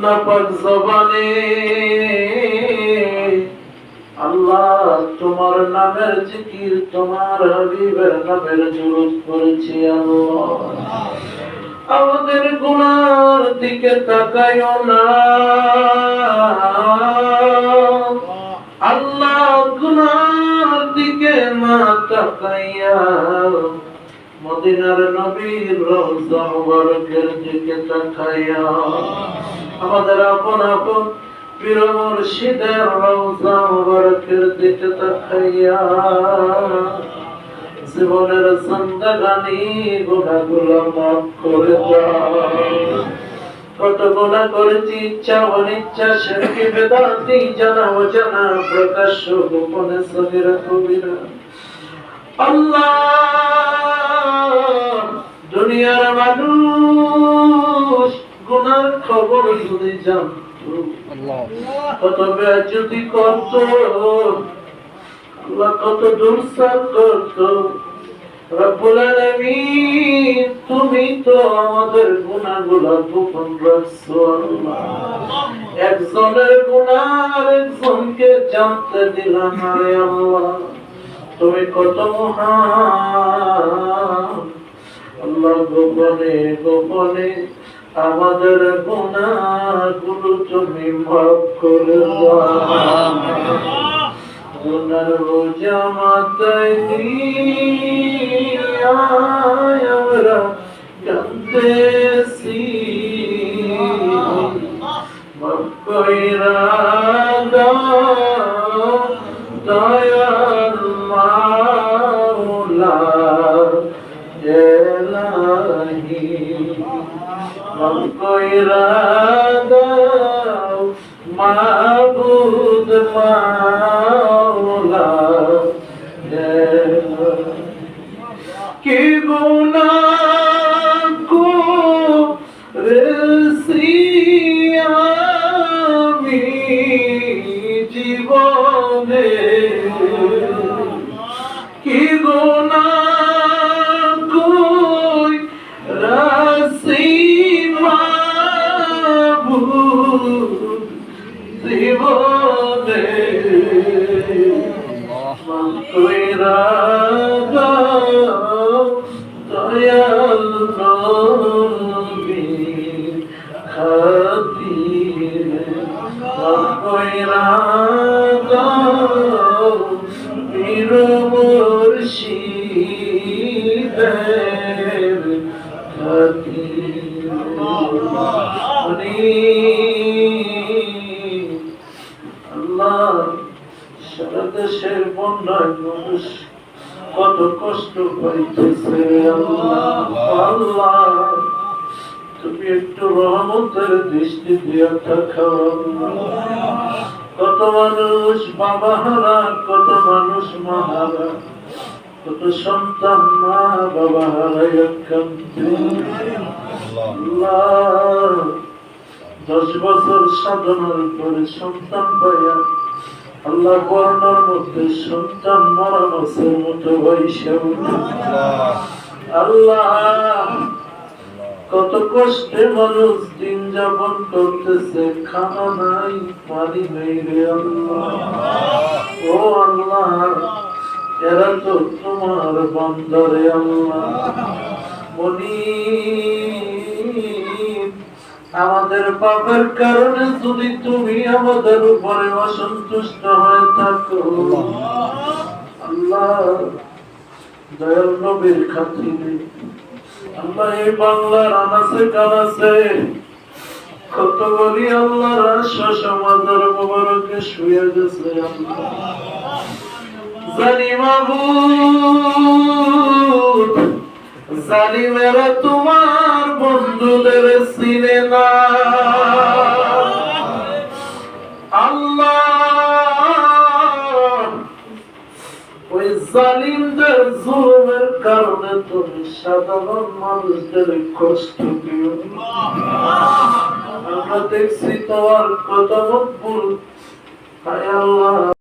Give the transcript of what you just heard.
নাপাক জবানে আল্লাহ তোমার নামের জিকির, তোমার হাবিবের নামের দুরূদ পড়েছি আল্লাহ। আমাদের গুনার দিকে তাকাইও না আল্লাহ, গুনার দিকে না তাকাইয়া মদিনার নবীর রওজা মুবারকের দিকে তাকাইয়া আমাদের আপন আপন পীর মুর্শিদের রওজা মুবারকের দিকে তাকাইয়া জীবনের জিন্দেগানি গুনাহগুলো মাফ করে দাও। কত গুনাহ করেছি, ইচ্ছা অনিচ্ছা, শিরক বেদাতি, জানা অজানা, প্রকাশ্য গোপনে, সগীরা কবিরা। আল্লাহ দুনিয়ার মানুষ গুনার খবর যদি জানতো কত বেয়াজ্জতি করত, আল্লাহ কত দুরসাল করত। রব্বুল আলামিন তুমি তো আমাদের গুনাহগুলো গোপন রাখছো আল্লাহ। একজনের গুনাহ আরেকজনকে জানতে দিলা না রে আল্লাহ, তুমি কত মহান আল্লাহ। গোপনে গোপনে আমাদের গুনাহগুলো তুমি মাফ করে দাও। গুনার বোঝা মাথায় দিয়া আমরা কাঁদতেছি, মাফ কইরা দাও দয়াল মাওলা ইলাহি, মাফ কইরা দাও মাবুদ মাওলা কি গুনাহ করেছি আমি জীবনে, কি গুনাহ করেছি মাবুদ জীবনে, মাফ কইরা দাও দয়াল নবীর খাতিরে, মাফ কইরা দাও পীর মুর্শিদের খাতিরে। আল্লাহ সারা দেশের বন্যায় মানুষ কত কষ্ট পাইতেছে আল্লাহ, আল্লাহ তুমি একটু রহমতের দৃষ্টি দিয়া থাকো। কত মানুষ বাবা হারা, কত মানুষ মা হারা, কত সন্তান মা বাবা হারাইয়া কাঁদছে আল্লাহ। 10 বছর সাধনার পরে সন্তান পাইয়া আল্লাহ বর্ণার মধ্যে সন্তান মরা মাছের মতো বৈশা উঠে আল্লাহ। কত কষ্টে মানুষ দিন যাপন করতেছে, খানা নাই পানি নেই রে আল্লাহ। ও আল্লাহ এরা তো তোমার বান্দা রে আল্লাহ। মুনিব আমাদের পাপের কারণে যদি তুমি আমাদের উপরে অসন্তুষ্ট হয়ে থাকো আল্লাহ, দয়াল নবীর খাতিরে আল্লাহ এই বাংলার আনাচে কানাচে কত বলি আল্লাহর আশ্বাস আমাদের মোবারকে শুয়ে গেছে আল্লাহ। জানি মাবুদ জালিমেরা তোমার বন্ধুদের চিনে না আল্লাহ। ওই জালিমদের জুলুমের কারণে তুমি সাধারণ মানুষদের কষ্ট দিও। আমরা দেখছি তোমার কত মকবুল আল্লাহ।